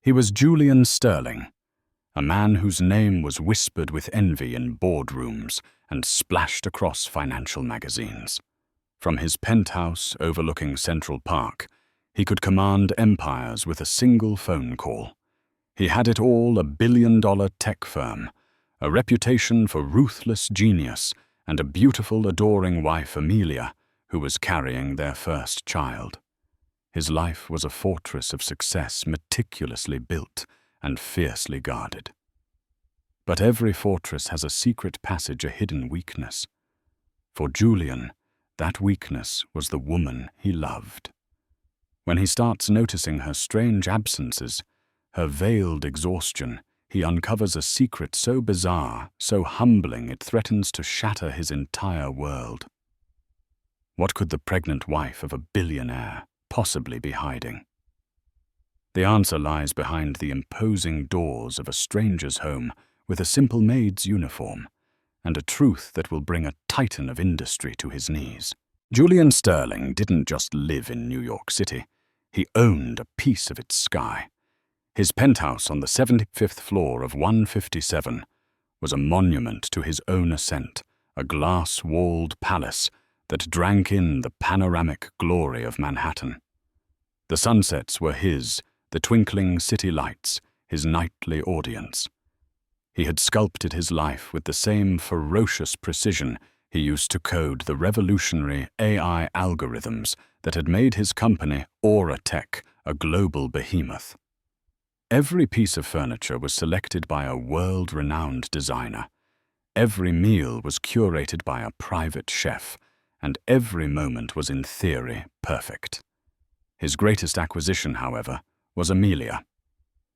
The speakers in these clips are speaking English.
He was Julian Sterling, a man whose name was whispered with envy in boardrooms and splashed across financial magazines. From his penthouse overlooking Central Park, he could command empires with a single phone call. He had it all: a billion-dollar tech firm, a reputation for ruthless genius, and a beautiful, adoring wife, Amelia, who was carrying their first child. His life was a fortress of success, meticulously built and fiercely guarded. But every fortress has a secret passage, a hidden weakness. For Julian, that weakness was the woman he loved. When he starts noticing her strange absences, her veiled exhaustion, he uncovers a secret so bizarre, so humbling, it threatens to shatter his entire world. What could the pregnant wife of a billionaire possibly be hiding? The answer lies behind the imposing doors of a stranger's home with a simple maid's uniform, and a truth that will bring a titan of industry to his knees. Julian Sterling didn't just live in New York City. He owned a piece of its sky. His penthouse on the 75th floor of 157 was a monument to his own ascent, a glass-walled palace that drank in the panoramic glory of Manhattan. The sunsets were his, the twinkling city lights, his nightly audience. He had sculpted his life with the same ferocious precision he used to code the revolutionary AI algorithms that had made his company, Aura Tech, a global behemoth. Every piece of furniture was selected by a world-renowned designer. Every meal was curated by a private chef, and every moment was in theory perfect. His greatest acquisition, however, was Amelia.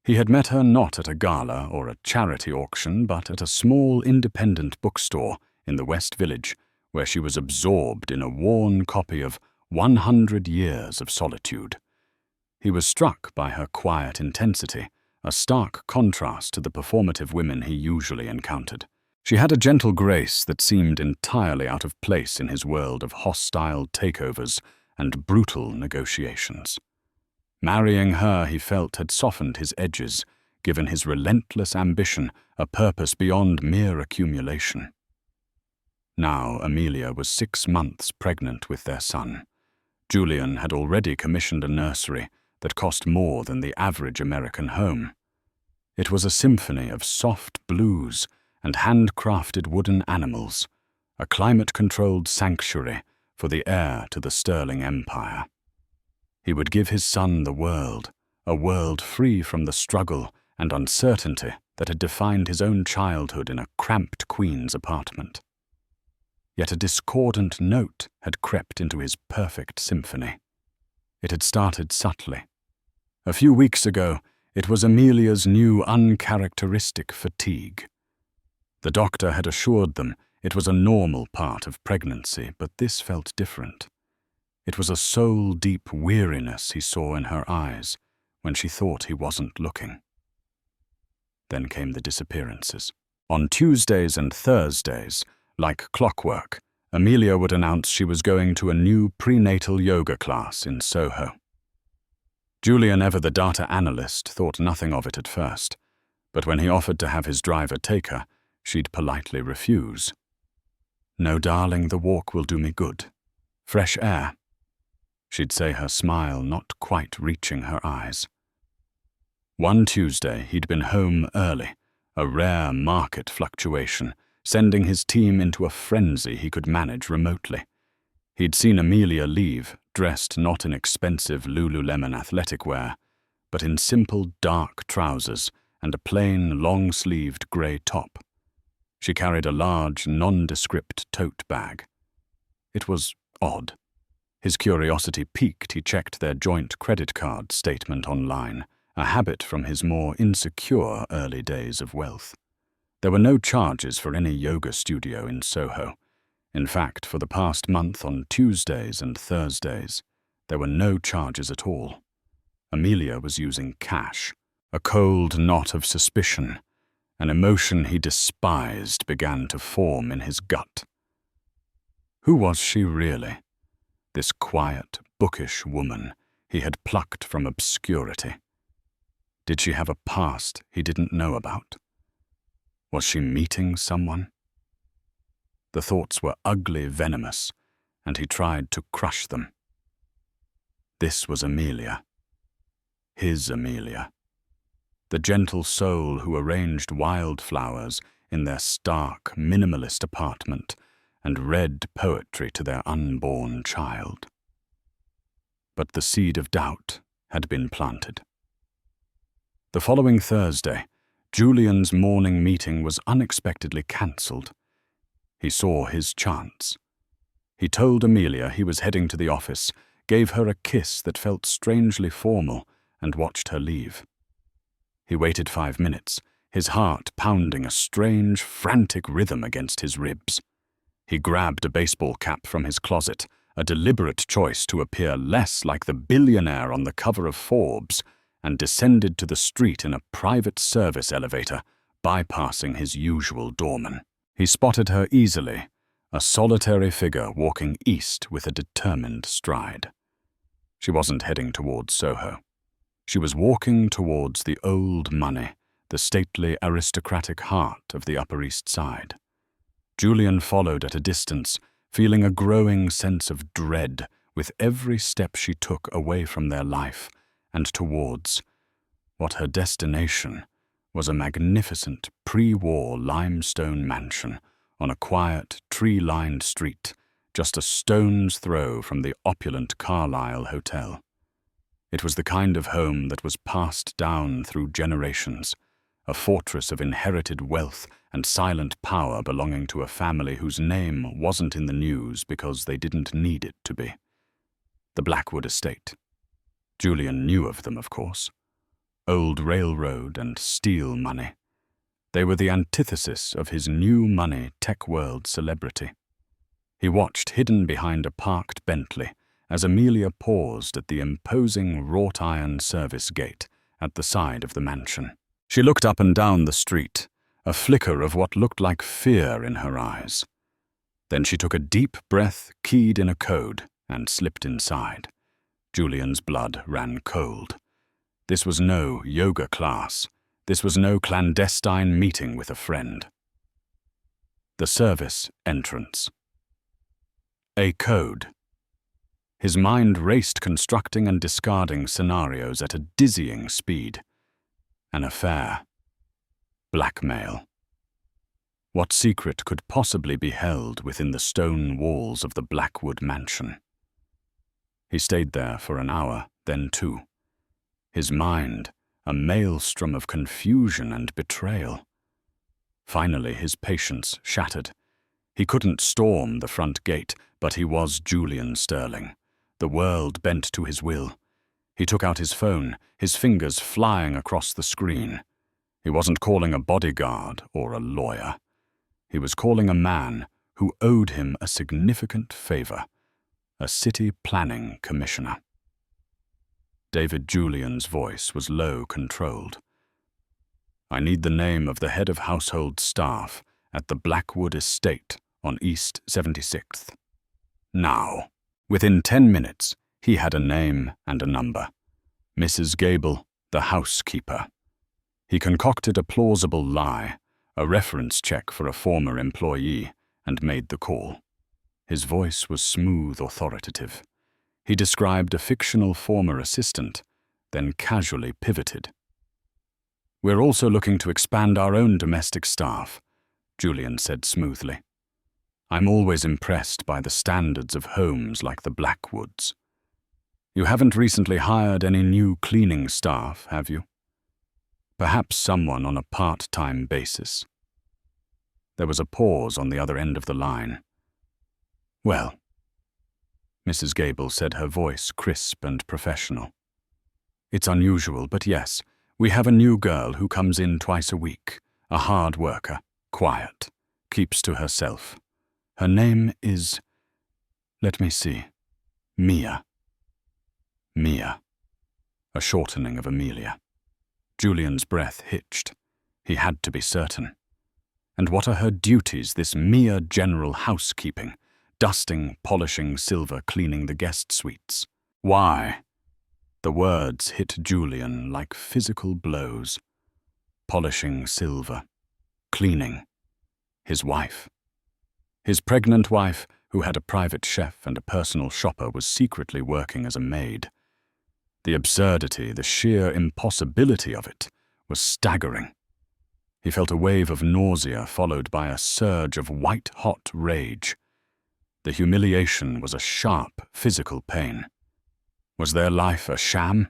He had met her not at a gala or a charity auction, but at a small independent bookstore in the West Village, where she was absorbed in a worn copy of 100 Years of Solitude. He was struck by her quiet intensity, a stark contrast to the performative women he usually encountered. She had a gentle grace that seemed entirely out of place in his world of hostile takeovers and brutal negotiations. Marrying her, he felt, had softened his edges, given his relentless ambition a purpose beyond mere accumulation. Now Amelia was 6 months pregnant with their son. Julian had already commissioned a nursery that cost more than the average American home. It was a symphony of soft blues and handcrafted wooden animals, a climate-controlled sanctuary for the heir to the Sterling Empire. He would give his son the world, a world free from the struggle and uncertainty that had defined his own childhood in a cramped queen's apartment. Yet a discordant note had crept into his perfect symphony. It had started subtly. A few weeks ago, it was Amelia's new uncharacteristic fatigue. The doctor had assured them it was a normal part of pregnancy, but this felt different. It was a soul-deep weariness he saw in her eyes when she thought he wasn't looking. Then came the disappearances. On Tuesdays and Thursdays, like clockwork, Amelia would announce she was going to a new prenatal yoga class in Soho. Julian, ever the data analyst, thought nothing of it at first, but when he offered to have his driver take her, she'd politely refuse. "No, darling, the walk will do me good. Fresh air," she'd say, her smile not quite reaching her eyes. One Tuesday, he'd been home early, a rare market fluctuation, sending his team into a frenzy he could manage remotely. He'd seen Amelia leave, dressed not in expensive Lululemon athletic wear, but in simple dark trousers and a plain, long-sleeved grey top. She carried a large, nondescript tote bag. It was odd. His curiosity piqued, he checked their joint credit card statement online, a habit from his more insecure early days of wealth. There were no charges for any yoga studio in Soho. In fact, for the past month on Tuesdays and Thursdays, there were no charges at all. Amelia was using cash. A cold knot of suspicion, an emotion he despised, began to form in his gut. Who was she really? This quiet, bookish woman he had plucked from obscurity. Did she have a past he didn't know about? Was she meeting someone? The thoughts were ugly, venomous, and he tried to crush them. This was Amelia. His Amelia. The gentle soul who arranged wildflowers in their stark, minimalist apartment and read poetry to their unborn child. But the seed of doubt had been planted. The following Thursday, Julian's morning meeting was unexpectedly cancelled. He saw his chance. He told Amelia he was heading to the office, gave her a kiss that felt strangely formal, and watched her leave. He waited 5 minutes, his heart pounding a strange, frantic rhythm against his ribs. He grabbed a baseball cap from his closet, a deliberate choice to appear less like the billionaire on the cover of Forbes, and descended to the street in a private service elevator, bypassing his usual doorman. He spotted her easily, a solitary figure walking east with a determined stride. She wasn't heading towards Soho. She was walking towards the old money, the stately aristocratic heart of the Upper East Side. Julian followed at a distance, feeling a growing sense of dread with every step she took away from their life and towards what her destination was: a magnificent pre-war limestone mansion on a quiet, tree-lined street, just a stone's throw from the opulent Carlisle Hotel. It was the kind of home that was passed down through generations, a fortress of inherited wealth and silent power belonging to a family whose name wasn't in the news because they didn't need it to be. The Blackwood estate. Julian knew of them, of course. Old railroad and steel money. They were the antithesis of his new money tech world celebrity. He watched hidden behind a parked Bentley as Amelia paused at the imposing wrought-iron service gate at the side of the mansion. She looked up and down the street, a flicker of what looked like fear in her eyes. Then she took a deep breath, keyed in a code, and slipped inside. Julian's blood ran cold. This was no yoga class. This was no clandestine meeting with a friend. The service entrance. A code. His mind raced, constructing and discarding scenarios at a dizzying speed. An affair. Blackmail. What secret could possibly be held within the stone walls of the Blackwood mansion? He stayed there for an hour, then 2. His mind, a maelstrom of confusion and betrayal. Finally, his patience shattered. He couldn't storm the front gate, but he was Julian Sterling. The world bent to his will. He took out his phone, his fingers flying across the screen. He wasn't calling a bodyguard or a lawyer. He was calling a man who owed him a significant favor. A city planning commissioner. David Julian's voice was low, controlled. I need the name of the head of household staff at the Blackwood estate on East 76th. Now. Within 10 minutes, he had a name and a number. Mrs. Gable, the housekeeper. He concocted a plausible lie, a reference check for a former employee, and made the call. His voice was smooth, authoritative. He described a fictional former assistant, then casually pivoted. We're also looking to expand our own domestic staff, Julian said smoothly. I'm always impressed by the standards of homes like the Blackwoods. You haven't recently hired any new cleaning staff, have you? Perhaps someone on a part-time basis. There was a pause on the other end of the line. Well, Mrs. Gable said, her voice crisp and professional. It's unusual, but yes, we have a new girl who comes in twice a week, a hard worker, quiet, keeps to herself. Her name is, let me see, Mia. Mia, a shortening of Amelia. Julian's breath hitched. He had to be certain. And what are her duties, this Mia general housekeeping? Dusting, polishing silver, cleaning the guest suites. Why? The words hit Julian like physical blows. Polishing silver. Cleaning. His wife. His pregnant wife, who had a private chef and a personal shopper, was secretly working as a maid. The absurdity, the sheer impossibility of it, was staggering. He felt a wave of nausea followed by a surge of white-hot rage. The humiliation was a sharp, physical pain. Was their life a sham?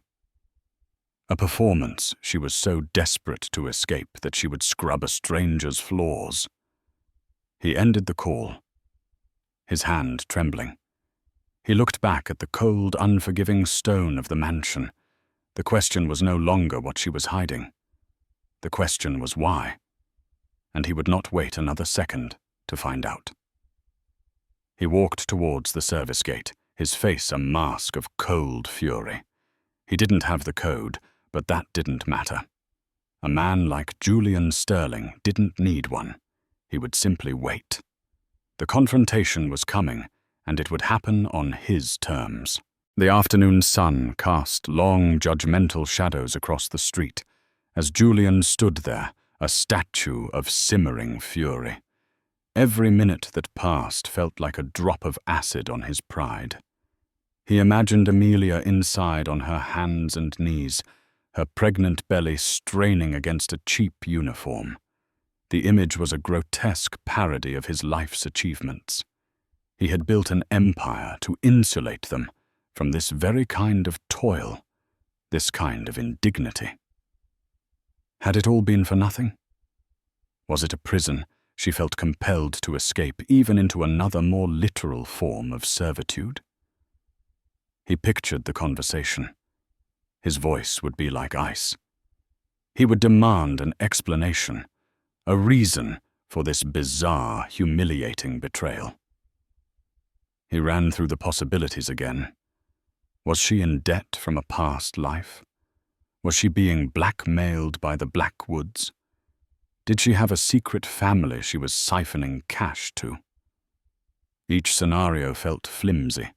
A performance she was so desperate to escape that she would scrub a stranger's floors. He ended the call, his hand trembling. He looked back at the cold, unforgiving stone of the mansion. The question was no longer what she was hiding. The question was why, and he would not wait another second to find out. He walked towards the service gate, his face a mask of cold fury. He didn't have the code, but that didn't matter. A man like Julian Sterling didn't need one. He would simply wait. The confrontation was coming, and it would happen on his terms. The afternoon sun cast long, judgmental shadows across the street, as Julian stood there, a statue of simmering fury. Every minute that passed felt like a drop of acid on his pride. He imagined Amelia inside on her hands and knees, her pregnant belly straining against a cheap uniform. The image was a grotesque parody of his life's achievements. He had built an empire to insulate them from this very kind of toil, this kind of indignity. Had it all been for nothing? Was it a prison she felt compelled to escape even into another more literal form of servitude? He pictured the conversation. His voice would be like ice. He would demand an explanation, a reason for this bizarre, humiliating betrayal. He ran through the possibilities again. Was she in debt from a past life? Was she being blackmailed by the Blackwoods? Did she have a secret family she was siphoning cash to? Each scenario felt flimsy,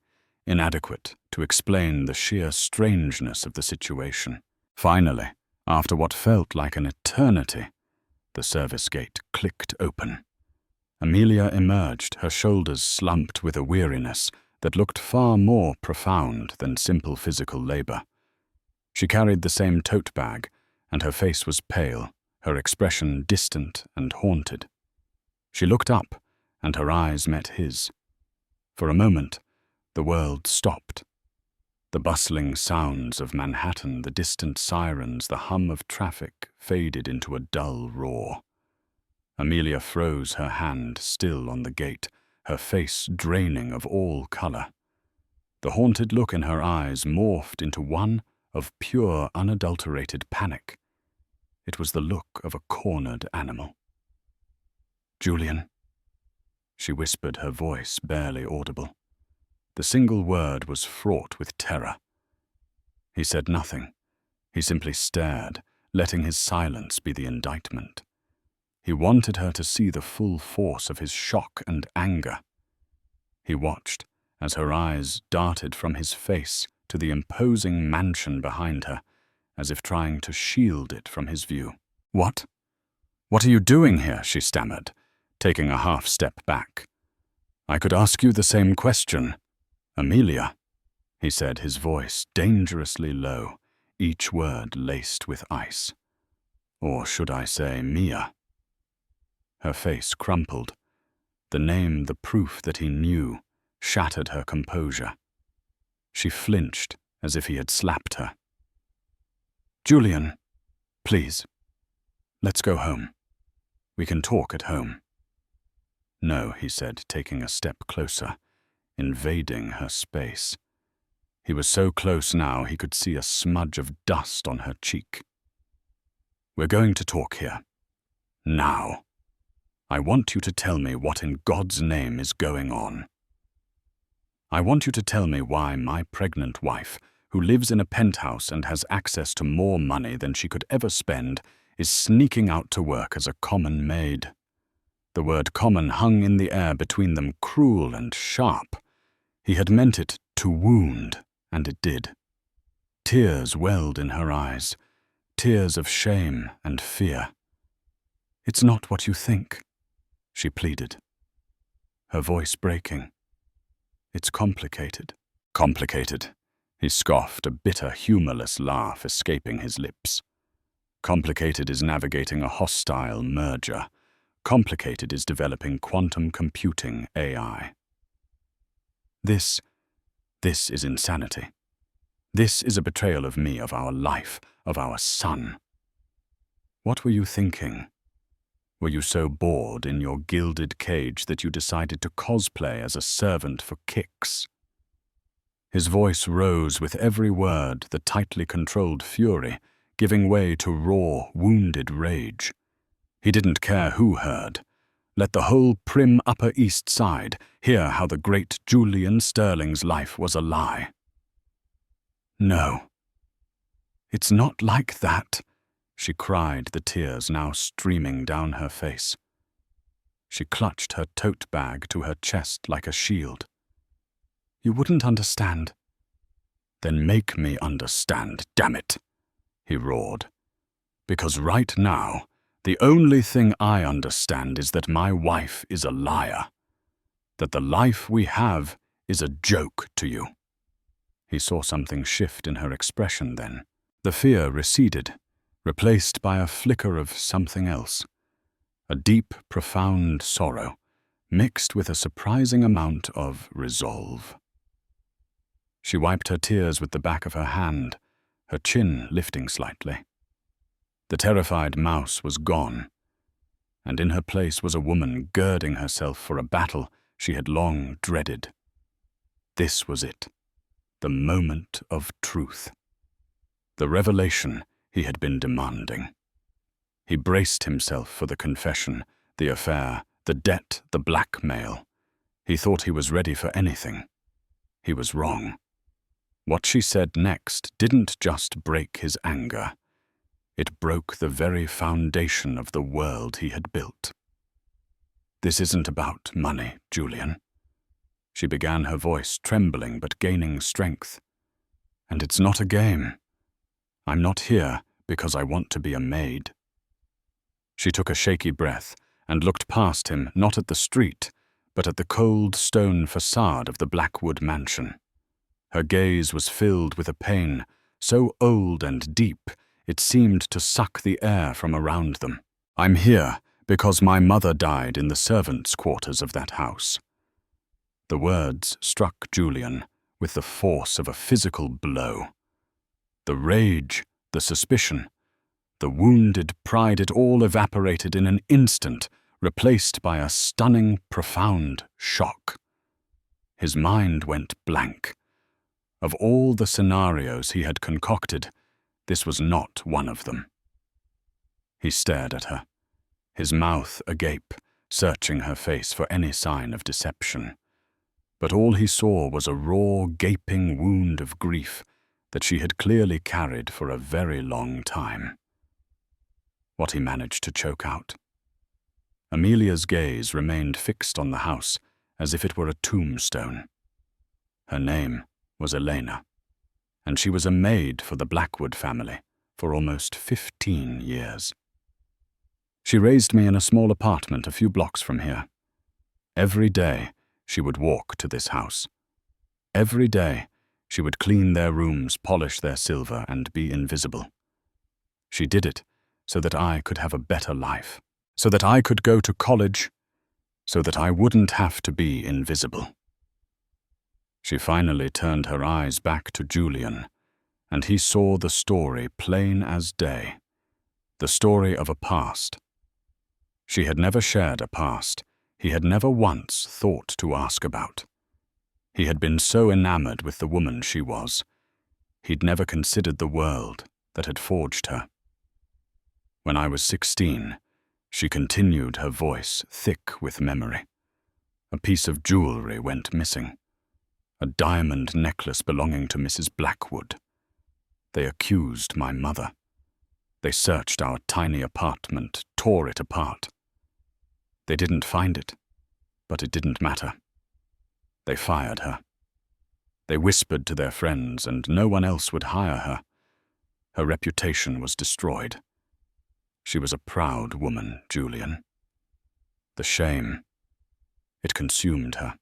inadequate to explain the sheer strangeness of the situation. Finally, after what felt like an eternity, the service gate clicked open. Amelia emerged, her shoulders slumped with a weariness that looked far more profound than simple physical labor. She carried the same tote bag, and her face was pale, her expression distant and haunted. She looked up, and her eyes met his. For a moment, the world stopped. The bustling sounds of Manhattan, the distant sirens, the hum of traffic faded into a dull roar. Amelia froze, her hand still on the gate, her face draining of all color. The haunted look in her eyes morphed into one of pure, unadulterated panic. It was the look of a cornered animal. "Julian," she whispered, her voice barely audible. The single word was fraught with terror. He said nothing. He simply stared, letting his silence be the indictment. He wanted her to see the full force of his shock and anger. He watched as her eyes darted from his face to the imposing mansion behind her, as if trying to shield it from his view. "What? What are you doing here?" she stammered, taking a half-step back. "I could ask you the same question." "Amelia," he said, his voice dangerously low, each word laced with ice. Or should I say Mia? Her face crumpled. The name, the proof that he knew, shattered her composure. She flinched as if he had slapped her. "Julian, please, let's go home. We can talk at home." "No," he said, taking a step closer, invading her space. He was so close now he could see a smudge of dust on her cheek. "We're going to talk here. Now. I want you to tell me what in God's name is going on. I want you to tell me why my pregnant wife, who lives in a penthouse and has access to more money than she could ever spend, is sneaking out to work as a common maid." The word common hung in the air between them, cruel and sharp. He had meant it to wound, and it did. Tears welled in her eyes, tears of shame and fear. "It's not what you think," she pleaded, her voice breaking. "It's complicated." "Complicated," he scoffed, a bitter, humorless laugh escaping his lips. "Complicated is navigating a hostile merger. Complicated is developing quantum computing AI. This is insanity. This is a betrayal of me, of our life, of our son." "What were you thinking? Were you so bored in your gilded cage that you decided to cosplay as a servant for kicks?" His voice rose with every word, the tightly controlled fury, giving way to raw, wounded rage. He didn't care who heard. Let the whole prim Upper East Side hear how the great Julian Sterling's life was a lie. "No. It's not like that," she cried, the tears now streaming down her face. She clutched her tote bag to her chest like a shield. "You wouldn't understand." "Then make me understand, damn it," he roared. "Because right now, the only thing I understand is that my wife is a liar. That the life we have is a joke to you." He saw something shift in her expression then. The fear receded, replaced by a flicker of something else. A deep, profound sorrow, mixed with a surprising amount of resolve. She wiped her tears with the back of her hand, her chin lifting slightly. The terrified mouse was gone, and in her place was a woman girding herself for a battle she had long dreaded. This was it, the moment of truth. The revelation he had been demanding. He braced himself for the confession, the affair, the debt, the blackmail. He thought he was ready for anything. He was wrong. What she said next didn't just break his anger. It broke the very foundation of the world he had built. "This isn't about money, Julian." She began, her voice trembling but gaining strength. "And it's not a game. I'm not here because I want to be a maid." She took a shaky breath and looked past him, not at the street, but at the cold stone facade of the Blackwood mansion. Her gaze was filled with a pain so old and deep it seemed to suck the air from around them. "I'm here because my mother died in the servants' quarters of that house." The words struck Julian with the force of a physical blow. The rage, the suspicion, the wounded pride, it all evaporated in an instant, replaced by a stunning, profound shock. His mind went blank. Of all the scenarios he had concocted, this was not one of them. He stared at her, his mouth agape, searching her face for any sign of deception. But all he saw was a raw, gaping wound of grief that she had clearly carried for a very long time. What he managed to choke out. Amelia's gaze remained fixed on the house as if it were a tombstone. Her name was Elena, and she was a maid for the Blackwood family for almost 15 years. She raised me in a small apartment a few blocks from here. Every day she would walk to this house. Every day she would clean their rooms, polish their silver, and be invisible. She did it so that I could have a better life, so that I could go to college, so that I wouldn't have to be invisible. She finally turned her eyes back to Julian, and he saw the story plain as day, the story of a past. She had never shared a past he had never once thought to ask about. He had been so enamored with the woman she was, he'd never considered the world that had forged her. When I was 16, she continued, her voice thick with memory. A piece of jewelry went missing. A diamond necklace belonging to Mrs. Blackwood. They accused my mother. They searched our tiny apartment, tore it apart. They didn't find it, but it didn't matter. They fired her. They whispered to their friends, and no one else would hire her. Her reputation was destroyed. She was a proud woman, Julian. The shame, it consumed her.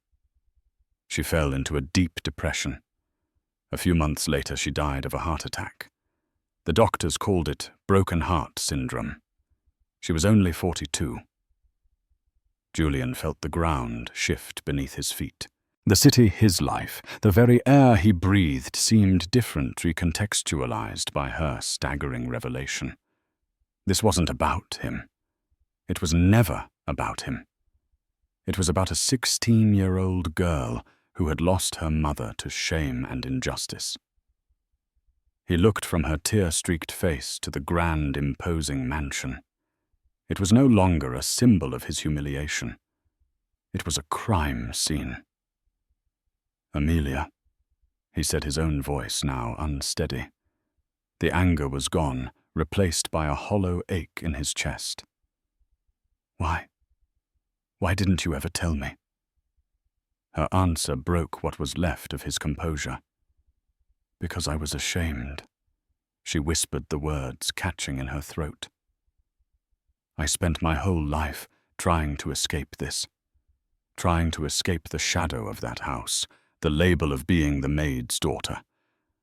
She fell into a deep depression. A few months later, she died of a heart attack. The doctors called it broken heart syndrome. She was only 42. Julian felt the ground shift beneath his feet. The city, his life, the very air he breathed seemed different, recontextualized by her staggering revelation. This wasn't about him. It was never about him. It was about a 16-year-old girl who had lost her mother to shame and injustice. He looked from her tear-streaked face to the grand, imposing mansion. It was no longer a symbol of his humiliation. It was a crime scene. "Amelia," he said, his own voice now unsteady. The anger was gone, replaced by a hollow ache in his chest. Why didn't you ever tell me?" Her answer broke what was left of his composure. "Because I was ashamed," she whispered the words catching in her throat. "I spent my whole life trying to escape this, trying to escape the shadow of that house, the label of being the maid's daughter.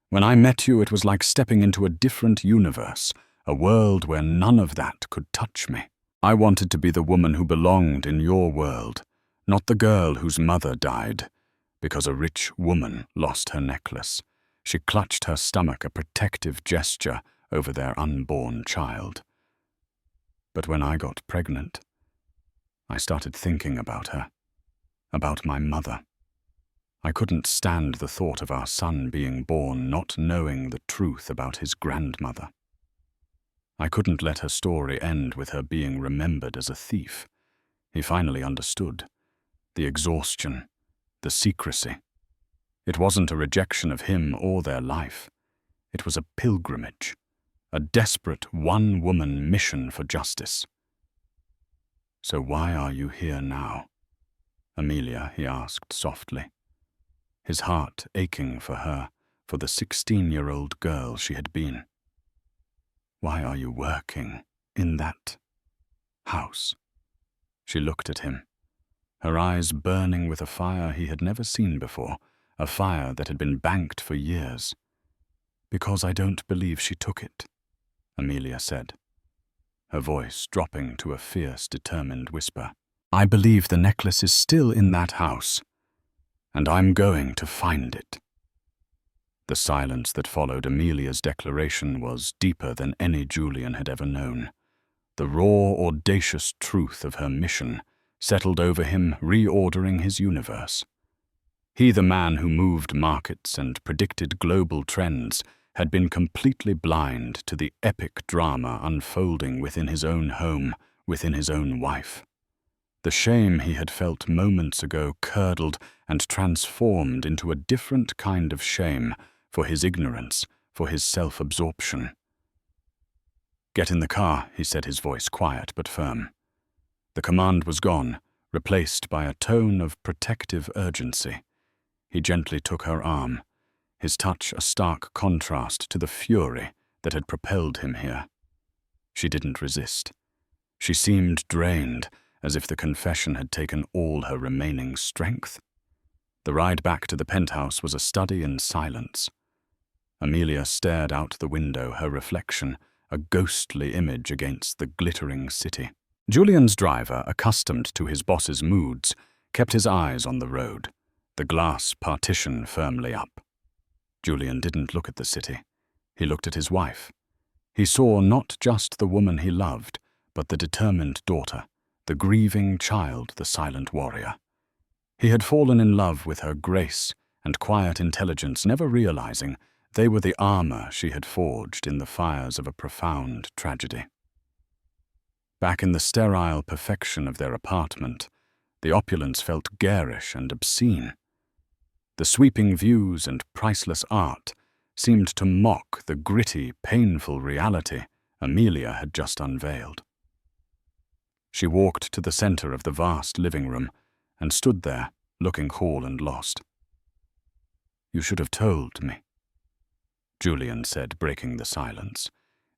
When I met you, it was like stepping into a different universe, a world where none of that could touch me. I wanted to be the woman who belonged in your world, not the girl whose mother died because a rich woman lost her necklace." She clutched her stomach, a protective gesture over their unborn child. "But when I got pregnant, I started thinking about her, about my mother. I couldn't stand the thought of our son being born not knowing the truth about his grandmother. I couldn't let her story end with her being remembered as a thief." He finally understood. The exhaustion, the secrecy. It wasn't a rejection of him or their life. It was a pilgrimage, a desperate one-woman mission for justice. "So why are you here now, Amelia?" he asked softly, his heart aching for her, for the 16-year-old girl she had been. "Why are you working in that house?" She looked at him, her eyes burning with a fire he had never seen before, a fire that had been banked for years. "Because I don't believe she took it," Amelia said, her voice dropping to a fierce, determined whisper. "I believe the necklace is still in that house, and I'm going to find it." The silence that followed Amelia's declaration was deeper than any Julian had ever known. The raw, audacious truth of her mission settled over him, reordering his universe. He, the man who moved markets and predicted global trends, had been completely blind to the epic drama unfolding within his own home, within his own wife. The shame he had felt moments ago curdled and transformed into a different kind of shame for his ignorance, for his self-absorption. "Get in the car," he said, his voice quiet but firm. The command was gone, replaced by a tone of protective urgency. He gently took her arm, his touch a stark contrast to the fury that had propelled him here. She didn't resist. She seemed drained, as if the confession had taken all her remaining strength. The ride back to the penthouse was a study in silence. Amelia stared out the window, her reflection, a ghostly image against the glittering city. Julian's driver, accustomed to his boss's moods, kept his eyes on the road, the glass partition firmly up. Julian didn't look at the city. He looked at his wife. He saw not just the woman he loved, but the determined daughter, the grieving child, the silent warrior. He had fallen in love with her grace and quiet intelligence, never realizing they were the armor she had forged in the fires of a profound tragedy. Back in the sterile perfection of their apartment, the opulence felt garish and obscene. The sweeping views and priceless art seemed to mock the gritty, painful reality Amelia had just unveiled. She walked to the center of the vast living room and stood there, looking cool and lost. You should have told me," Julian said, breaking the silence.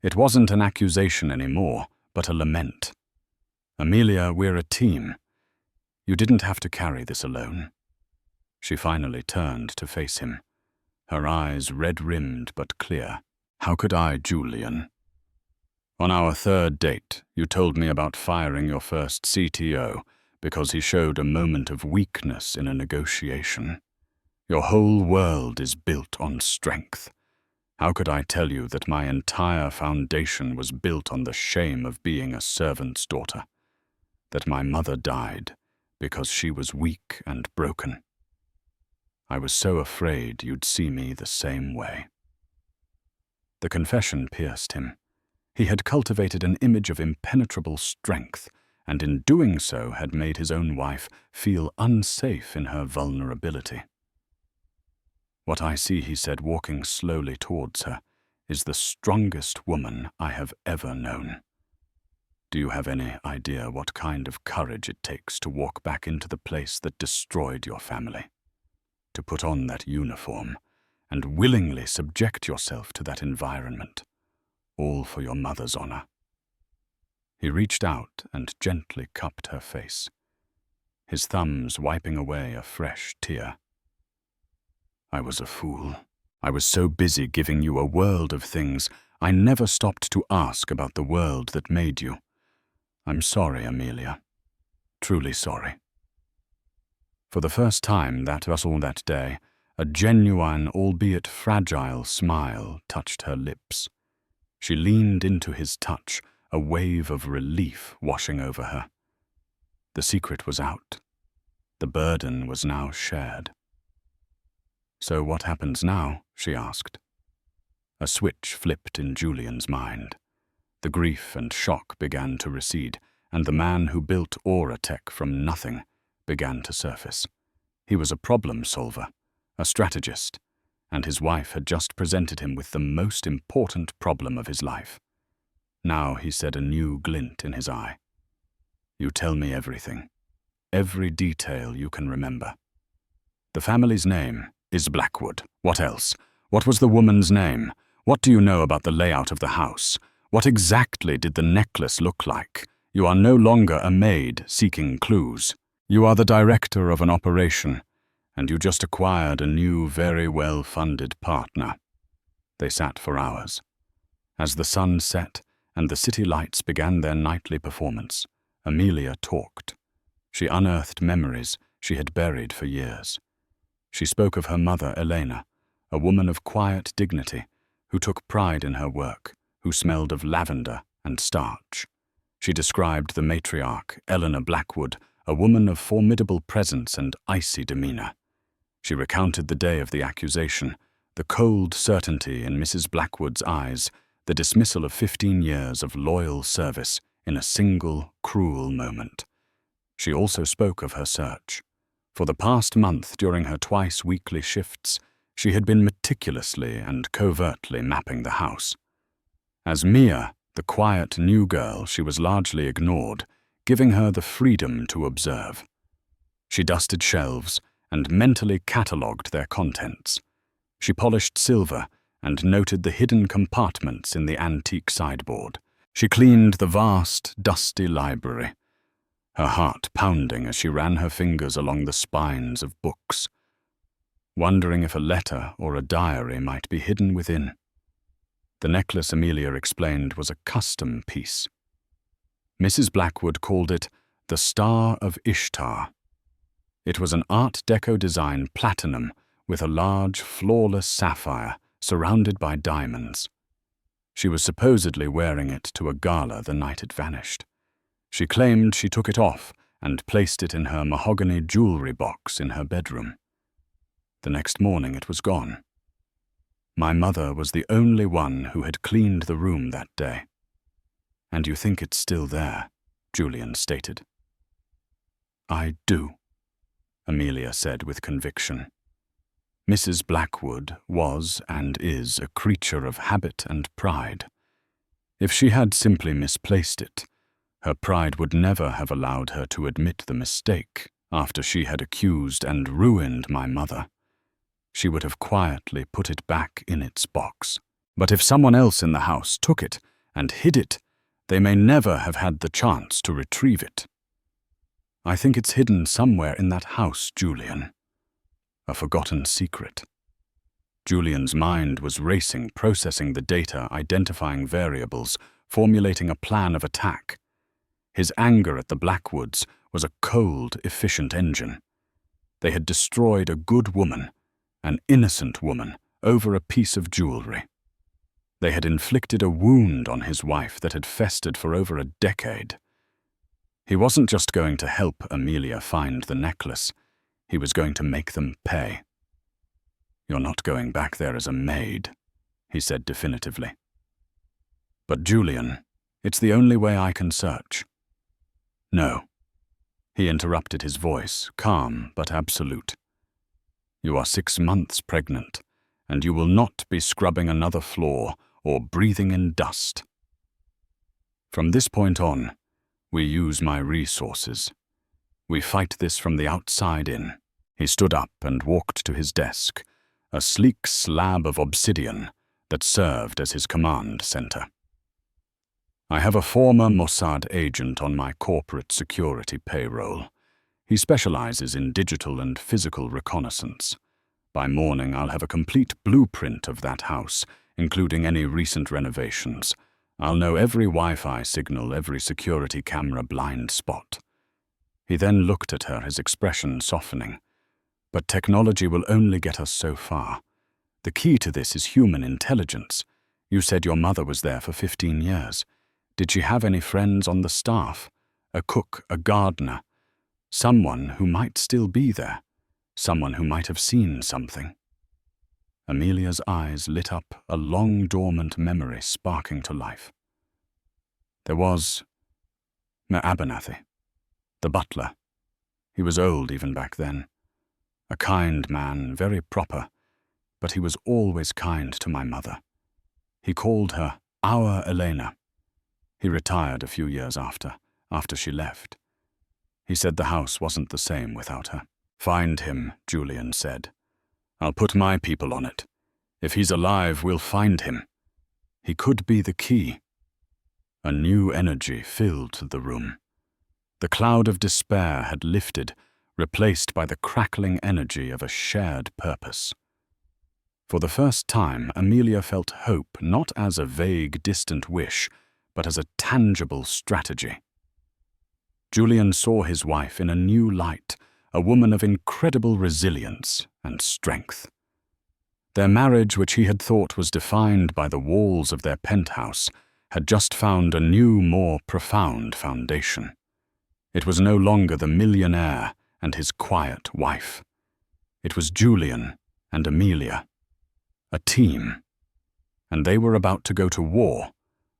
It wasn't an accusation anymore, but a lament. "Amelia, we're a team. You didn't have to carry this alone." She finally turned to face him, her eyes red-rimmed but clear. "How could I, Julian? On our third date, you told me about firing your first CTO because he showed a moment of weakness in a negotiation. Your whole world is built on strength. How could I tell you that my entire foundation was built on the shame of being a servant's daughter? That my mother died because she was weak and broken? I was so afraid you'd see me the same way." The confession pierced him. He had cultivated an image of impenetrable strength, and in doing so had made his own wife feel unsafe in her vulnerability. "What I see," he said, walking slowly towards her, "is the strongest woman I have ever known. Do you have any idea what kind of courage it takes to walk back into the place that destroyed your family? To put on that uniform and willingly subject yourself to that environment, all for your mother's honor?" He reached out and gently cupped her face, his thumbs wiping away a fresh tear. "I was a fool. I was so busy giving you a world of things, I never stopped to ask about the world that made you. I'm sorry, Amelia. Truly sorry." For the first time that day, a genuine, albeit fragile, smile touched her lips. She leaned into his touch, a wave of relief washing over her. The secret was out. The burden was now shared. "So what happens now?" she asked. A switch flipped in Julian's mind. The grief and shock began to recede, and the man who built Auratech from nothing began to surface. He was a problem solver, a strategist, and his wife had just presented him with the most important problem of his life. Now he said, a new glint in his eye, "You tell me everything, every detail you can remember." "The family's name is Blackwood. What else? What was the woman's name? What do you know about the layout of the house? What exactly did the necklace look like? You are no longer a maid seeking clues. You are the director of an operation, and you just acquired a new, very well-funded partner." They sat for hours. As the sun set and the city lights began their nightly performance, Amelia talked. She unearthed memories she had buried for years. She spoke of her mother, Elena, a woman of quiet dignity, who took pride in her work, who smelled of lavender and starch. She described the matriarch, Eleanor Blackwood, a woman of formidable presence and icy demeanor. She recounted the day of the accusation, the cold certainty in Mrs. Blackwood's eyes, the dismissal of 15 years of loyal service in a single, cruel moment. She also spoke of her search. For the past month, during her twice-weekly shifts, she had been meticulously and covertly mapping the house. As Mia, the quiet new girl, she was largely ignored, giving her the freedom to observe. She dusted shelves and mentally catalogued their contents. She polished silver and noted the hidden compartments in the antique sideboard. She cleaned the vast, dusty library, her heart pounding as she ran her fingers along the spines of books, wondering if a letter or a diary might be hidden within. The necklace, Amelia explained, was a custom piece. Mrs. Blackwood called it the Star of Ishtar. It was an Art Deco design platinum with a large, flawless sapphire surrounded by diamonds. She was supposedly wearing it to a gala the night it vanished. She claimed she took it off and placed it in her mahogany jewelry box in her bedroom. The next morning it was gone. My mother was the only one who had cleaned the room that day. "And you think it's still there," Julian stated. "I do," Amelia said with conviction. Mrs. Blackwood was and is a creature of habit and pride. If she had simply misplaced it, her pride would never have allowed her to admit the mistake after she had accused and ruined my mother. she would have quietly put it back in its box. But if someone else in the house took it and hid it, they may never have had the chance to retrieve it. I think it's hidden somewhere in that house, Julian. A forgotten secret. Julian's mind was racing, processing the data, identifying variables, formulating a plan of attack. His anger at the Blackwoods was a cold, efficient engine. They had destroyed a good woman, an innocent woman, over a piece of jewelry. They had inflicted a wound on his wife that had festered for over a decade. He wasn't just going to help Amelia find the necklace, he was going to make them pay. "You're not going back there as a maid," he said definitively. "But Julian, it's the only way I can search." "No," he interrupted, his voice calm but absolute. "You are 6 months pregnant, and you will not be scrubbing another floor or breathing in dust. From this point on, we use my resources. We fight this from the outside in." He stood up and walked to his desk, a sleek slab of obsidian that served as his command center. "I have a former Mossad agent on my corporate security payroll. He specializes in digital and physical reconnaissance. By morning, I'll have a complete blueprint of that house, including any recent renovations. I'll know every Wi-Fi signal, every security camera blind spot." He then looked at her, his expression softening. "But technology will only get us so far. The key to this is human intelligence. You said your mother was there for 15 years. Did she have any friends on the staff? A cook, a gardener? Someone who might still be there? Someone who might have seen something?" Amelia's eyes lit up, a long dormant memory sparking to life. There was Abernathy, the butler. He was old even back then. A kind man, very proper, but he was always kind to my mother. He called her our Elena. He retired a few years after she left. He said the house wasn't the same without her. "Find him," Julian said. "I'll put my people on it. If he's alive, we'll find him. He could be the key." A new energy filled the room. The cloud of despair had lifted, replaced by the crackling energy of a shared purpose. For the first time, Amelia felt hope not as a vague, distant wish, but as a tangible strategy. Julian saw his wife in a new light, a woman of incredible resilience and strength. Their marriage, which he had thought was defined by the walls of their penthouse, had just found a new, more profound foundation. It was no longer the millionaire and his quiet wife. It was Julian and Amelia, a team, and they were about to go to war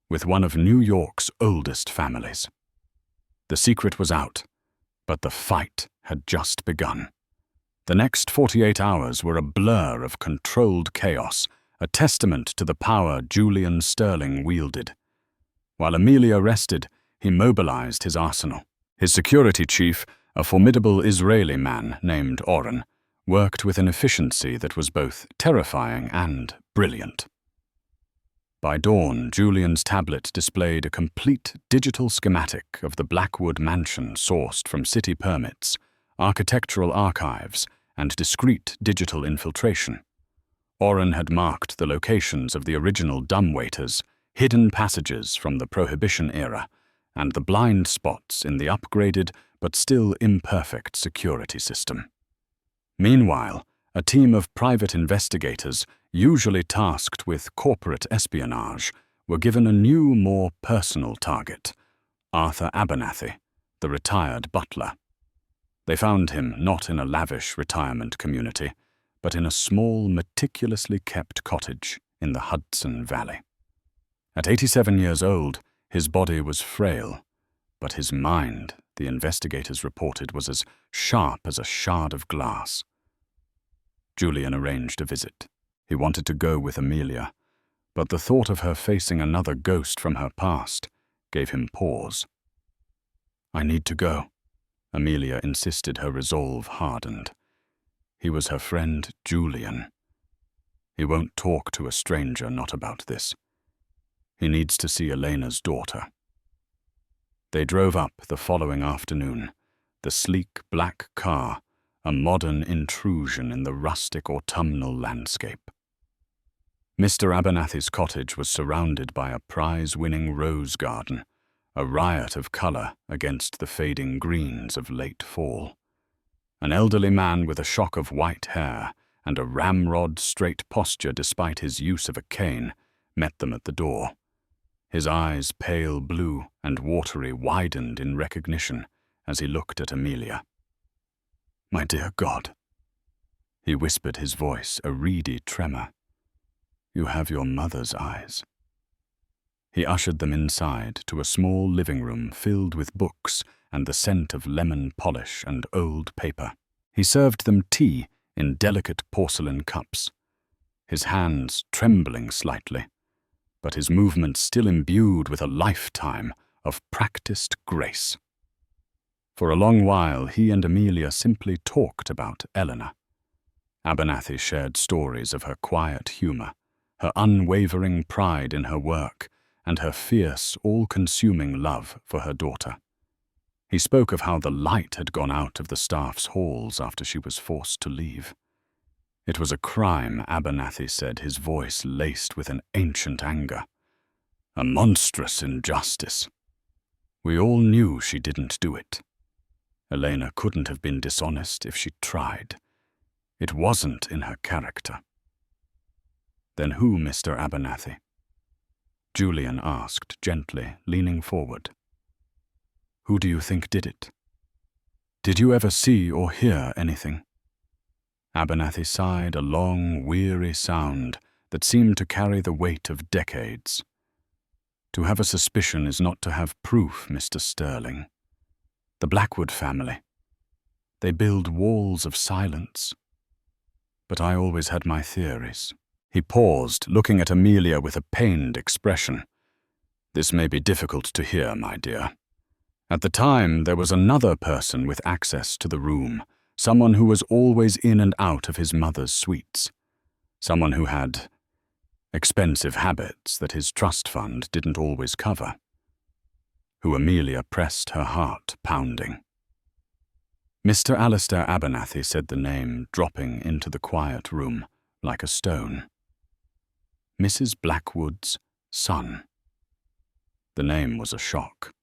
with one of New York's oldest families. The secret was out, but the fight had just begun. The next 48 hours were a blur of controlled chaos, a testament to the power Julian Sterling wielded. While Amelia rested, he mobilized his arsenal. His security chief, a formidable Israeli man named Oren, worked with an efficiency that was both terrifying and brilliant. By dawn, Julian's tablet displayed a complete digital schematic of the Blackwood mansion sourced from city permits, architectural archives, and discreet digital infiltration. Oren had marked the locations of the original dumbwaiters, hidden passages from the Prohibition era, and the blind spots in the upgraded but still imperfect security system. Meanwhile, a team of private investigators, usually tasked with corporate espionage, were given a new, more personal target, Arthur Abernathy, the retired butler. They found him not in a lavish retirement community, but in a small, meticulously kept cottage in the Hudson Valley. At 87 years old, his body was frail, but his mind, the investigators reported, was as sharp as a shard of glass. Julian arranged a visit. He wanted to go with Amelia, but the thought of her facing another ghost from her past gave him pause. "I need to go," Amelia insisted, her resolve hardened. He was her friend Julian. He won't talk to a stranger not about this. He needs to see Elena's daughter. They drove up the following afternoon, the sleek black car, a modern intrusion in the rustic autumnal landscape. Mr. Abernathy's cottage was surrounded by a prize-winning rose garden, a riot of colour against the fading greens of late fall. An elderly man with a shock of white hair and a ramrod straight posture despite his use of a cane met them at the door. His eyes, pale blue and watery, widened in recognition as he looked at Amelia. "My dear God," he whispered, his voice a reedy tremor. "You have your mother's eyes." He ushered them inside to a small living room filled with books and the scent of lemon polish and old paper. He served them tea in delicate porcelain cups, his hands trembling slightly, but his movements still imbued with a lifetime of practiced grace. For a long while he and Amelia simply talked about Eleanor. Abernathy shared stories of her quiet humour, her unwavering pride in her work, and her fierce, all-consuming love for her daughter. He spoke of how the light had gone out of the staff's halls after she was forced to leave. It was a crime, Abernathy said, his voice laced with an ancient anger. A monstrous injustice. We all knew she didn't do it. Elena couldn't have been dishonest if she tried. It wasn't in her character. Then who, Mr. Abernathy? Julian asked gently, leaning forward. Who do you think did it? Did you ever see or hear anything? Abernathy sighed, a long, weary sound that seemed to carry the weight of decades. To have a suspicion is not to have proof, Mr. Sterling. The Blackwood family. They build walls of silence. But I always had my theories. He paused, looking at Amelia with a pained expression. This may be difficult to hear, my dear. At the time, there was another person with access to the room, someone who was always in and out of his mother's suites, someone who had expensive habits that his trust fund didn't always cover, who Amelia pressed her heart pounding. Mr. Alistair Abernathy said the name, dropping into the quiet room like a stone. Mrs. Blackwood's son. The name was a shock.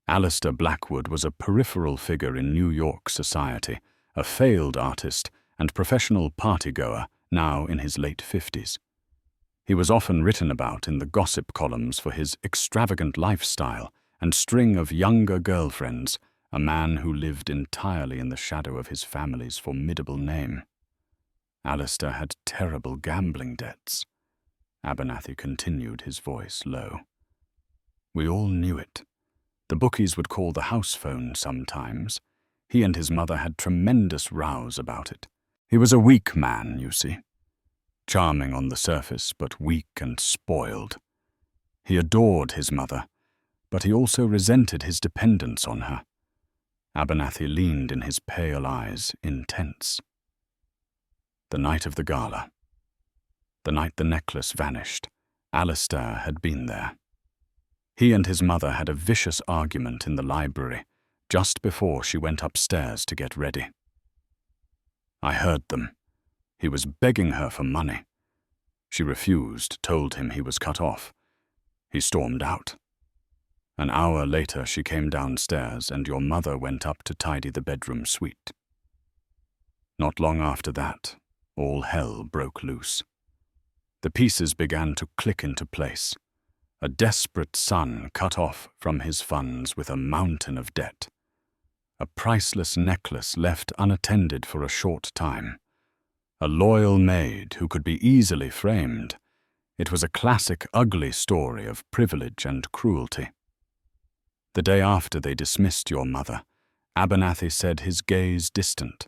Alistair Blackwood was a peripheral figure in New York society, a failed artist and professional partygoer now in his late 50s. He was often written about in the gossip columns for his extravagant lifestyle and string of younger girlfriends, a man who lived entirely in the shadow of his family's formidable name. Alistair had terrible gambling debts. Abernathy continued, his voice low. We all knew it. The bookies would call the house phone sometimes. He and his mother had tremendous rows about it. He was a weak man, you see. Charming on the surface, but weak and spoiled. He adored his mother, but he also resented his dependence on her. Abernathy leaned in his pale eyes, intense. The night of the gala. The night the necklace vanished, Alistair had been there. He and his mother had a vicious argument in the library just before she went upstairs to get ready. I heard them. He was begging her for money. She refused, told him he was cut off. He stormed out. An hour later she came downstairs and your mother went up to tidy the bedroom suite. Not long after that, all hell broke loose. The pieces began to click into place. A desperate son cut off from his funds with a mountain of debt. A priceless necklace left unattended for a short time. A loyal maid who could be easily framed. It was a classic ugly story of privilege and cruelty. The day after they dismissed your mother, Abernathy said, his gaze distant.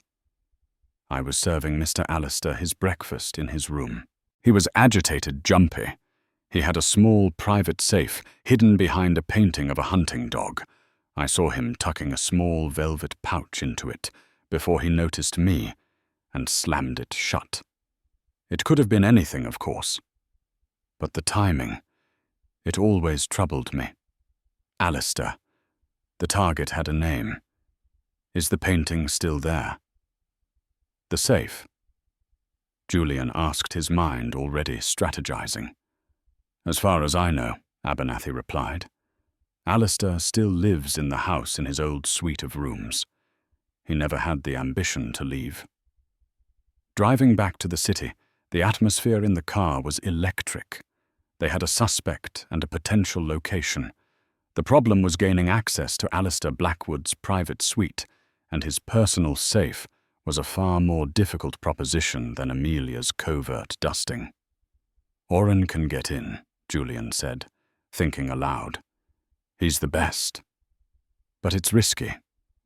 I was serving Mr. Alistair his breakfast in his room. He was agitated, jumpy. He had a small private safe hidden behind a painting of a hunting dog. I saw him tucking a small velvet pouch into it before he noticed me, and slammed it shut. It could have been anything, of course. But the timing, it always troubled me. Alistair. The target had a name. Is the painting still there? The safe? Julian asked, his mind already strategizing. As far as I know, Abernathy replied. Alistair still lives in the house in his old suite of rooms. He never had the ambition to leave. Driving back to the city, the atmosphere in the car was electric. They had a suspect and a potential location. The problem was gaining access to Alistair Blackwood's private suite, and his personal safe was a far more difficult proposition than Amelia's covert dusting. Oren can get in, Julian said, thinking aloud. He's the best. But it's risky.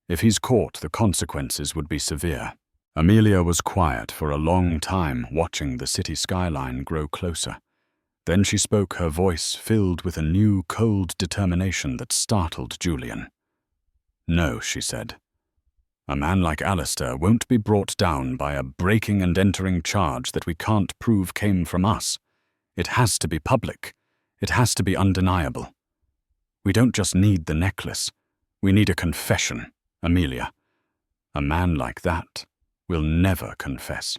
If he's caught, the consequences would be severe. Amelia was quiet for a long time, watching the city skyline grow closer. Then she spoke, her voice filled with a new, cold determination that startled Julian. No, she said. A man like Alistair won't be brought down by a breaking and entering charge that we can't prove came from us. It has to be public. It has to be undeniable. We don't just need the necklace. We need a confession, Amelia. A man like that will never confess.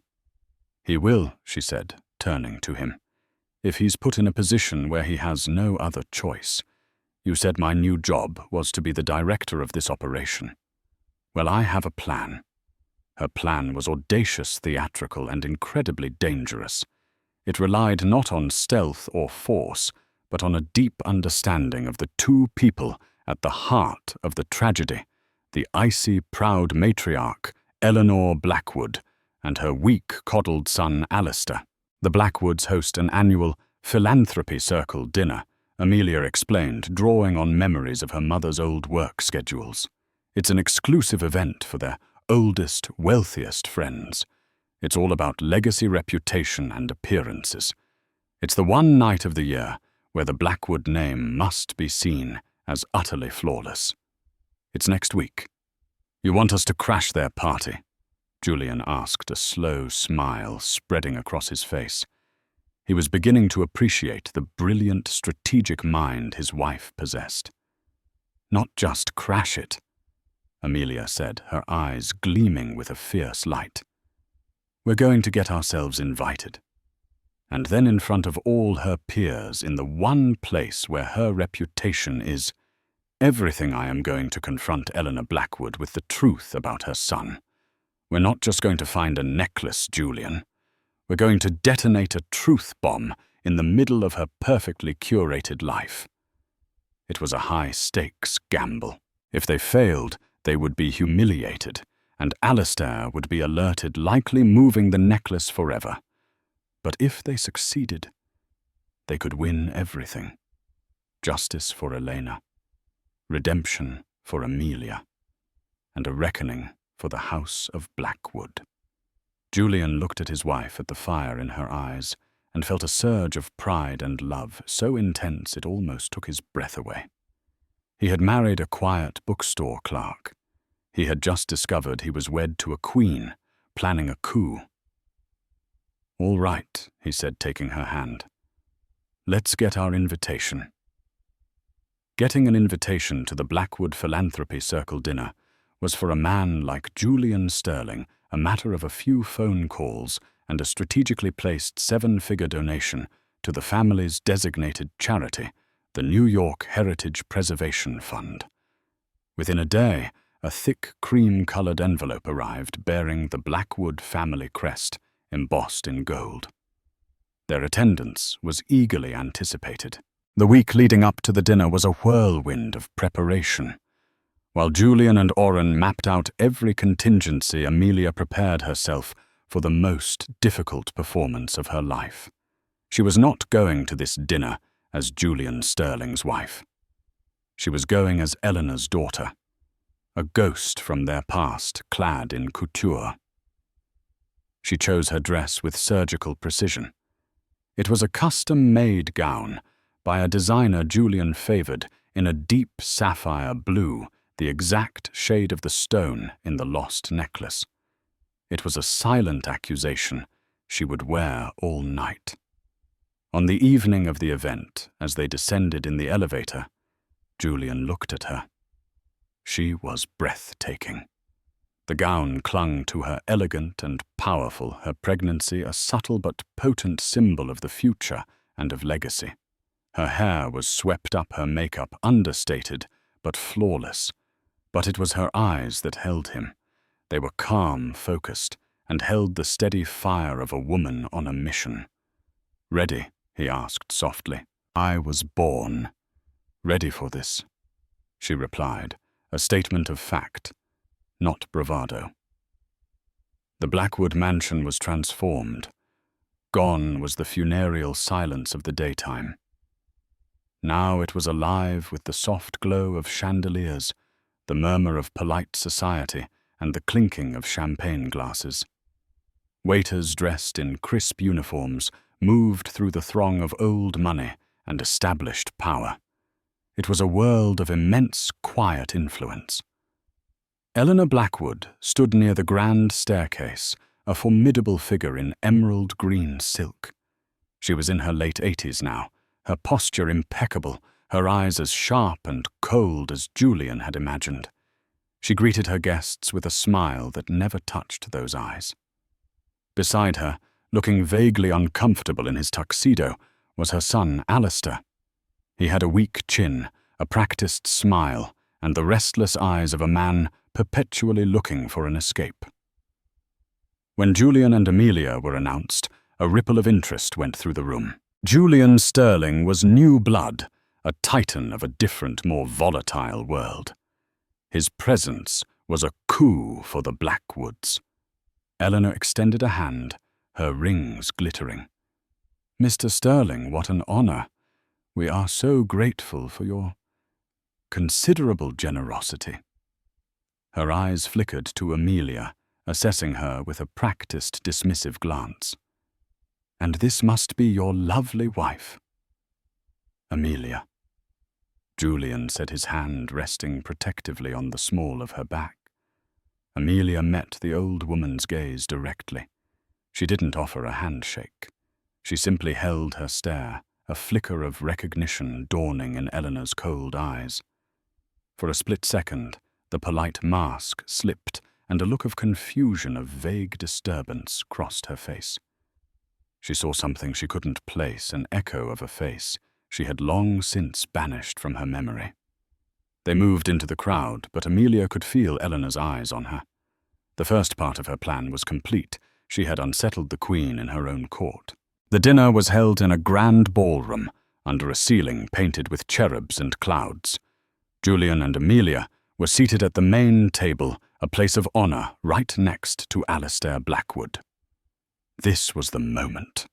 He will, she said, turning to him, if he's put in a position where he has no other choice. You said my new job was to be the director of this operation. Well, I have a plan. Her plan was audacious, theatrical, and incredibly dangerous. It relied not on stealth or force, but on a deep understanding of the two people at the heart of the tragedy, the icy, proud matriarch, Eleanor Blackwood, and her weak, coddled son, Alistair. The Blackwoods host an annual philanthropy circle dinner, Amelia explained, drawing on memories of her mother's old work schedules. It's an exclusive event for their oldest, wealthiest friends. It's all about legacy, reputation, and appearances. It's the one night of the year where the Blackwood name must be seen as utterly flawless. It's next week. You want us to crash their party? Julian asked, a slow smile spreading across his face. He was beginning to appreciate the brilliant strategic mind his wife possessed. Not just crash it, Amelia said, her eyes gleaming with a fierce light. We're going to get ourselves invited. And then in front of all her peers, in the one place where her reputation is, everything I am going to confront Eleanor Blackwood with the truth about her son. We're not just going to find a necklace, Julian. We're going to detonate a truth bomb in the middle of her perfectly curated life. It was a high-stakes gamble. If they failed, they would be humiliated, and Alistair would be alerted, likely moving the necklace forever. But if they succeeded, they could win everything. Justice for Elena, redemption for Amelia, and a reckoning for the House of Blackwood. Julian looked at his wife, at the fire in her eyes, and felt a surge of pride and love so intense it almost took his breath away. He had married a quiet bookstore clerk. He had just discovered he was wed to a queen, planning a coup. All right, he said, taking her hand. Let's get our invitation. Getting an invitation to the Blackwood Philanthropy Circle dinner was for a man like Julian Sterling a matter of a few phone calls and a strategically placed 7-figure donation to the family's designated charity, the New York Heritage Preservation Fund. Within a day, a thick cream-colored envelope arrived bearing the Blackwood family crest embossed in gold. Their attendance was eagerly anticipated. The week leading up to the dinner was a whirlwind of preparation. While Julian and Oren mapped out every contingency, Amelia prepared herself for the most difficult performance of her life. She was not going to this dinner as Julian Sterling's wife. She was going as Eleanor's daughter, a ghost from their past clad in couture. She chose her dress with surgical precision. It was a custom-made gown by a designer Julian favored in a deep sapphire blue, the exact shade of the stone in the lost necklace. It was a silent accusation she would wear all night. On the evening of the event, as they descended in the elevator, Julian looked at her. She was breathtaking. The gown clung to her, elegant and powerful, her pregnancy a subtle but potent symbol of the future and of legacy. Her hair was swept up, her makeup understated but flawless. But it was her eyes that held him. They were calm, focused, and held the steady fire of a woman on a mission. "Ready?" he asked softly. "I was born ready for this," she replied, a statement of fact, not bravado. The Blackwood mansion was transformed. Gone was the funereal silence of the daytime. Now it was alive with the soft glow of chandeliers, the murmur of polite society, and the clinking of champagne glasses. Waiters dressed in crisp uniforms moved through the throng of old money and established power. It was a world of immense, quiet influence. Eleanor Blackwood stood near the grand staircase, a formidable figure in emerald green silk. She was in her late 80s now, her posture impeccable, her eyes as sharp and cold as Julian had imagined. She greeted her guests with a smile that never touched those eyes. Beside her, looking vaguely uncomfortable in his tuxedo, was her son, Alistair. He had a weak chin, a practiced smile, and the restless eyes of a man perpetually looking for an escape. When Julian and Amelia were announced, a ripple of interest went through the room. Julian Sterling was new blood, a titan of a different, more volatile world. His presence was a coup for the Blackwoods. Eleanor extended a hand, her rings glittering. "Mr. Sterling, what an honor. We are so grateful for your considerable generosity." Her eyes flickered to Amelia, assessing her with a practiced, dismissive glance. "And this must be your lovely wife." "Amelia." Julian said, his hand resting protectively on the small of her back. Amelia met the old woman's gaze directly. She didn't offer a handshake. She simply held her stare, a flicker of recognition dawning in Eleanor's cold eyes. For a split second, the polite mask slipped, and a look of confusion, of vague disturbance, crossed her face. She saw something she couldn't place, an echo of a face she had long since banished from her memory. They moved into the crowd, but Amelia could feel Eleanor's eyes on her. The first part of her plan was complete. She had unsettled the Queen in her own court. The dinner was held in a grand ballroom, under a ceiling painted with cherubs and clouds. Julian and Amelia were seated at the main table, a place of honor right next to Alistair Blackwood. This was the moment.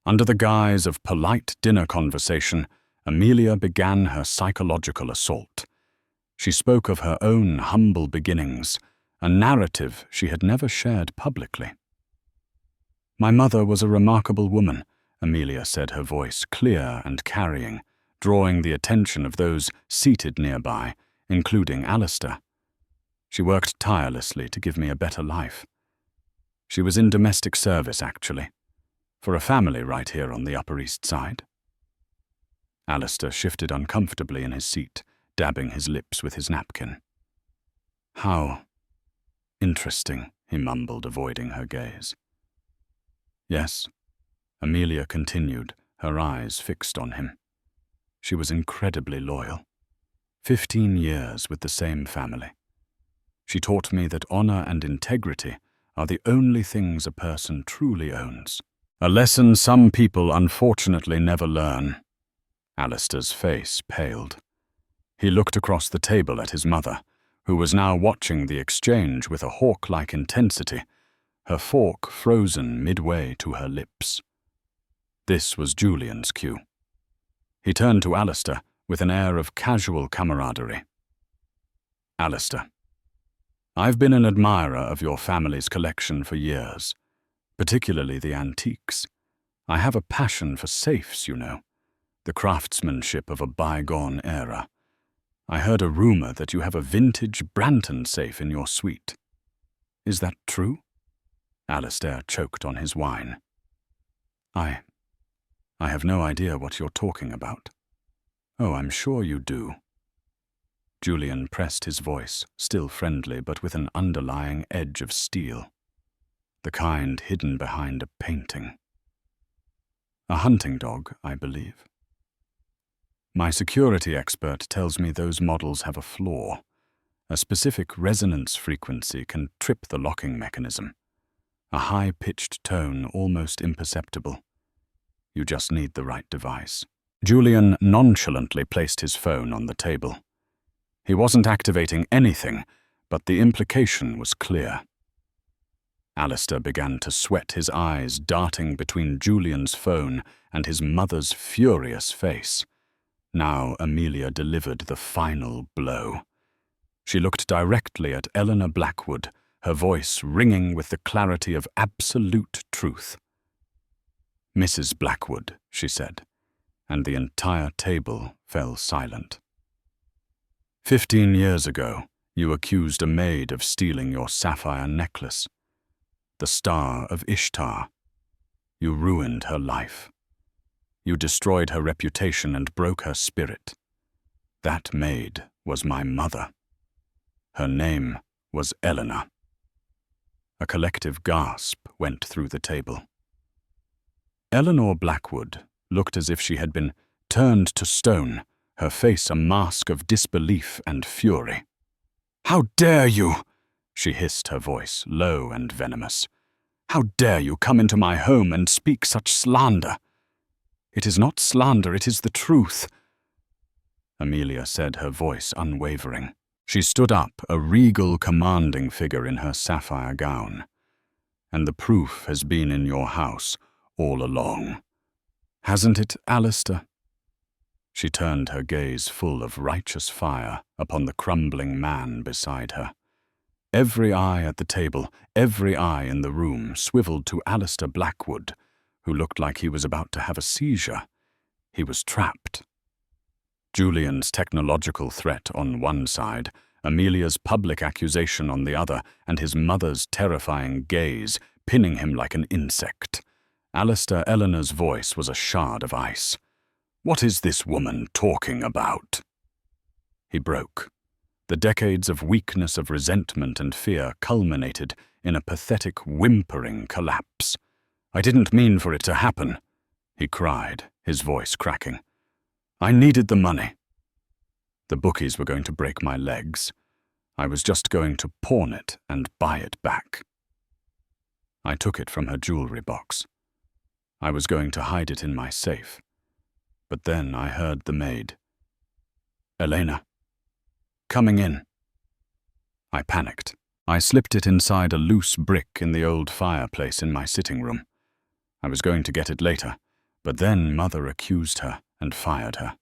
Under the guise of polite dinner conversation, Amelia began her psychological assault. She spoke of her own humble beginnings, a narrative she had never shared publicly. "My mother was a remarkable woman," Amelia said, her voice clear and carrying, drawing the attention of those seated nearby, including Alistair. "She worked tirelessly to give me a better life. She was in domestic service, actually, for a family right here on the Upper East Side." Alistair shifted uncomfortably in his seat, dabbing his lips with his napkin. "How interesting," he mumbled, avoiding her gaze. "Yes," Amelia continued, her eyes fixed on him. "She was incredibly loyal. 15 years with the same family. She taught me that honor and integrity are the only things a person truly owns. A lesson some people unfortunately never learn." Alistair's face paled. He looked across the table at his mother, who was now watching the exchange with a hawk-like intensity, her fork frozen midway to her lips. This was Julian's cue. He turned to Alistair with an air of casual camaraderie. "Alistair, I've been an admirer of your family's collection for years, particularly the antiques. I have a passion for safes, you know, the craftsmanship of a bygone era. I heard a rumor that you have a vintage Branton safe in your suite. Is that true?" Alistair choked on his wine. I have no idea what you're talking about. Oh, I'm sure you do. Julian pressed his voice, still friendly but with an underlying edge of steel. The kind hidden behind a painting. A hunting dog, I believe. My security expert tells me those models have a flaw. A specific resonance frequency can trip the locking mechanism. A high-pitched tone, almost imperceptible. You just need the right device. Julian nonchalantly placed his phone on the table. He wasn't activating anything, but the implication was clear. Alistair began to sweat, his eyes darting between Julian's phone and his mother's furious face. Now Amelia delivered the final blow. She looked directly at Eleanor Blackwood, her voice ringing with the clarity of absolute truth. "Mrs. Blackwood," she said, and the entire table fell silent. 15 years ago, you accused a maid of stealing your sapphire necklace. The star of Ishtar. You ruined her life. You destroyed her reputation and broke her spirit. That maid was my mother. Her name was Eleanor. A collective gasp went through the table. Eleanor Blackwood looked as if she had been turned to stone, her face a mask of disbelief and fury. "How dare you?" she hissed, her voice low and venomous. "How dare you come into my home and speak such slander? It is not slander, it is the truth." Amelia said, her voice unwavering. She stood up, a regal, commanding figure in her sapphire gown. "And the proof has been in your house all along. Hasn't it, Alistair?" She turned her gaze full of righteous fire upon the crumbling man beside her. Every eye at the table, every eye in the room swiveled to Alistair Blackwood, who looked like he was about to have a seizure. He was trapped. Julian's technological threat on one side, Amelia's public accusation on the other, and his mother's terrifying gaze, pinning him like an insect. Alistair Eleanor's voice was a shard of ice. "What is this woman talking about?" He broke. The decades of weakness, of resentment and fear culminated in a pathetic, whimpering collapse. "I didn't mean for it to happen," he cried, his voice cracking. "I needed the money. The bookies were going to break my legs. I was just going to pawn it and buy it back." I took it from her jewelry box. I was going to hide it in my safe. But then I heard the maid. "Elena, coming in." I panicked. I slipped it inside a loose brick in the old fireplace in my sitting room. I was going to get it later, but then Mother accused her and fired her.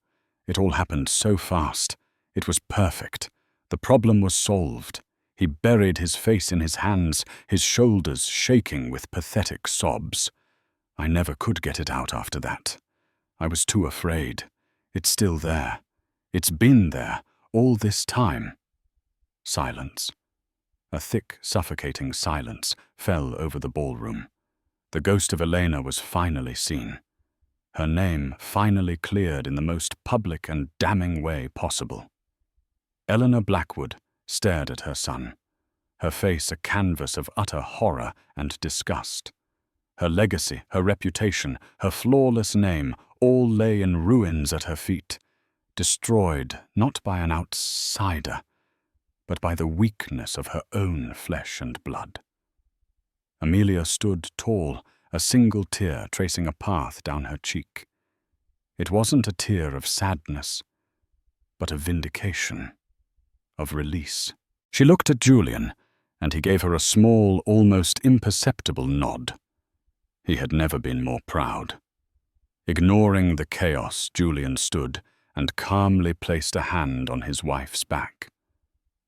It all happened so fast. It was perfect. The problem was solved. He buried his face in his hands, his shoulders shaking with pathetic sobs. I never could get it out after that. I was too afraid. It's still there. It's been there all this time. Silence. A thick, suffocating silence fell over the ballroom. The ghost of Elena was finally seen. Her name finally cleared in the most public and damning way possible. Eleanor Blackwood stared at her son, her face a canvas of utter horror and disgust. Her legacy, her reputation, her flawless name all lay in ruins at her feet, destroyed not by an outsider, but by the weakness of her own flesh and blood. Amelia stood tall, a single tear tracing a path down her cheek. It wasn't a tear of sadness, but of vindication, of release. She looked at Julian, and he gave her a small, almost imperceptible nod. He had never been more proud. Ignoring the chaos, Julian stood and calmly placed a hand on his wife's back.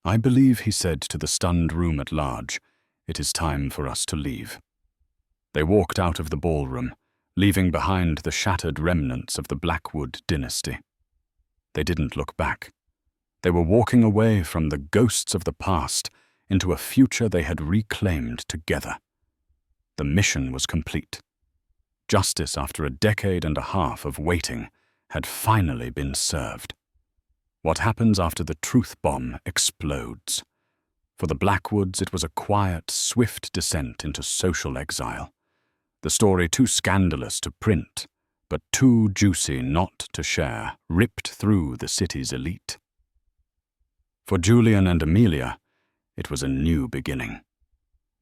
"I believe," he said to the stunned room at large, "it is time for us to leave." They walked out of the ballroom, leaving behind the shattered remnants of the Blackwood dynasty. They didn't look back. They were walking away from the ghosts of the past into a future they had reclaimed together. The mission was complete. Justice, after a decade and a half of waiting, had finally been served. What happens after the truth bomb explodes? For the Blackwoods, it was a quiet, swift descent into social exile. The story too scandalous to print, but too juicy not to share, ripped through the city's elite. For Julian and Amelia, it was a new beginning.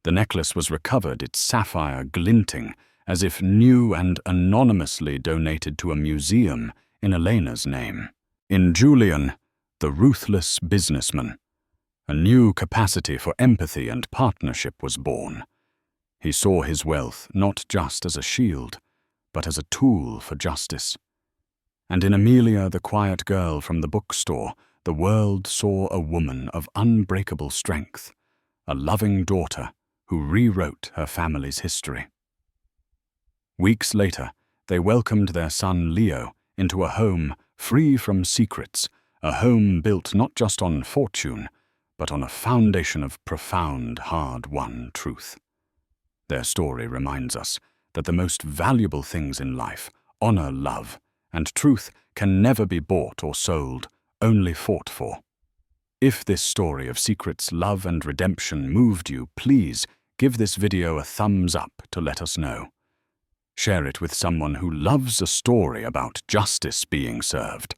The necklace was recovered, its sapphire glinting, as if new and anonymously donated to a museum in Elena's name. In Julian, the ruthless businessman, a new capacity for empathy and partnership was born. He saw his wealth not just as a shield, but as a tool for justice. And in Amelia, the quiet girl from the bookstore, the world saw a woman of unbreakable strength, a loving daughter who rewrote her family's history. Weeks later, they welcomed their son Leo into a home free from secrets, a home built not just on fortune, but on a foundation of profound, hard-won truth. Their story reminds us that the most valuable things in life, honor, love, and truth can never be bought or sold, only fought for. If this story of secrets, love, and redemption moved you, please give this video a thumbs up to let us know. Share it with someone who loves a story about justice being served.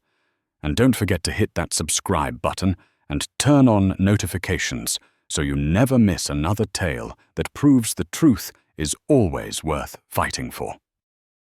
And don't forget to hit that subscribe button and turn on notifications so you never miss another tale that proves the truth is always worth fighting for.